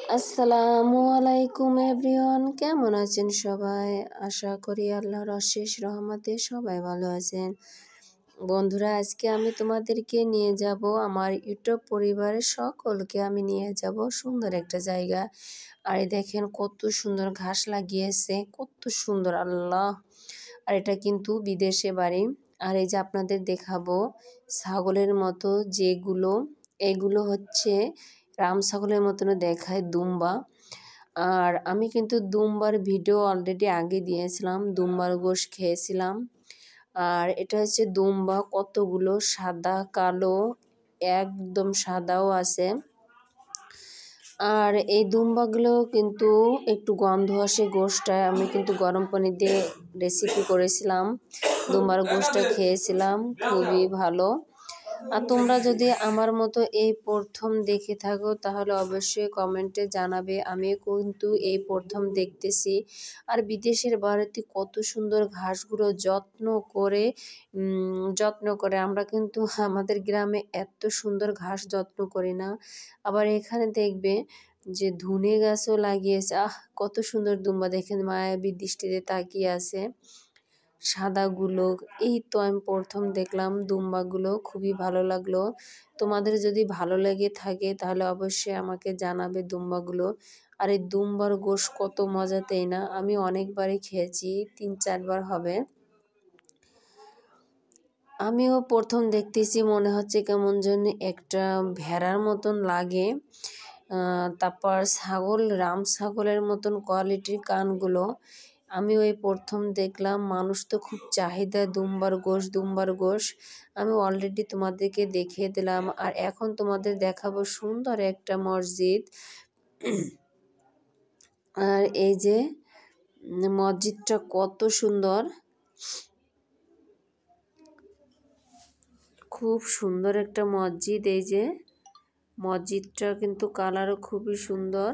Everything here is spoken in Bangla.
আসসালামু আলাইকুম এভরিওয়ান, কেমন আছেন সবাই? আশা করি আল্লাহর অশেষ রহমতে সবাই ভালো আছেন। বন্ধুরা, আজকে আমি তোমাদেরকে নিয়ে যাব, আমার ইউটিউব পরিবারের সকলকে আমি নিয়ে যাব সুন্দর একটা জায়গা। আর এই দেখেন কত সুন্দর ঘাস লাগিয়েছে, কত সুন্দর, আল্লাহ। আর এটা কিন্তু বিদেশে বাড়ি। আর এই যে আপনাদের দেখাবো ছাগলের মতো এগুলো হচ্ছে রাম ছাগলের মতন দেখায় দুম্বা। আর আমি কিন্তু দুম্বার ভিডিও অলরেডি আগে দিয়েছিলাম, দুম্বার গোশ খেয়েছিলাম। আর এটা হচ্ছে দুম্বা, কতগুলো সাদা কালো, একদম সাদাও আছে। আর এই দুম্বাগুলো কিন্তু একটু গন্ধ আসে গোশটায়। আমি কিন্তু গরম পানি দিয়ে রেসিপি করেছিলাম, দুম্বার গোশটা খেয়েছিলাম, খুবই ভালো। আর তোমরা যদি আমার মতো এই প্রথম দেখে থাকো তাহলে অবশ্যই কমেন্টে জানাবে। আমি কিন্তু এই প্রথম দেখতেছি। আর বিদেশের বাড়িতে কত সুন্দর ঘাসগুলো যত্ন করে আমরা কিন্তু আমাদের গ্রামে এত সুন্দর ঘাস যত্ন করি না। আবার এখানে দেখবে যে ধুনে গাছও লাগিয়েছে। কত সুন্দর দুম্বা, দেখেন মায়াবী দৃষ্টিতে তাকিয়ে আছে সাদাগুলো। এই তো আমি প্রথম দেখলাম দুম্বাগুলো, খুবই ভালো লাগলো। তোমাদের যদি ভালো লেগে থাকে তাহলে অবশ্যই আমাকে জানাবে দুম্বাগুলো। আর এই দুম্বার গোশ কত মজা, তাই না? আমি অনেকবারই খেয়েছি, 3-4 বার হবে। আমিও প্রথম দেখতেছি, মনে হচ্ছে কেমন যেন একটা ভেড়ার মতন লাগে। তারপর রাম ছাগলের মতন কোয়ালিটির কানগুলো। আমি ওই প্রথম দেখলাম। মানুষ তো খুব চাহিদা দুম্বার গোশ। আমি অলরেডি তোমাদেরকে দেখিয়ে দিলাম। আর এখন তোমাদের দেখাবো সুন্দর একটা মসজিদ। আর এই যে মসজিদটা কত সুন্দর, খুব সুন্দর একটা মসজিদ। এই যে মসজিদটা কিন্তু কালারও খুবই সুন্দর।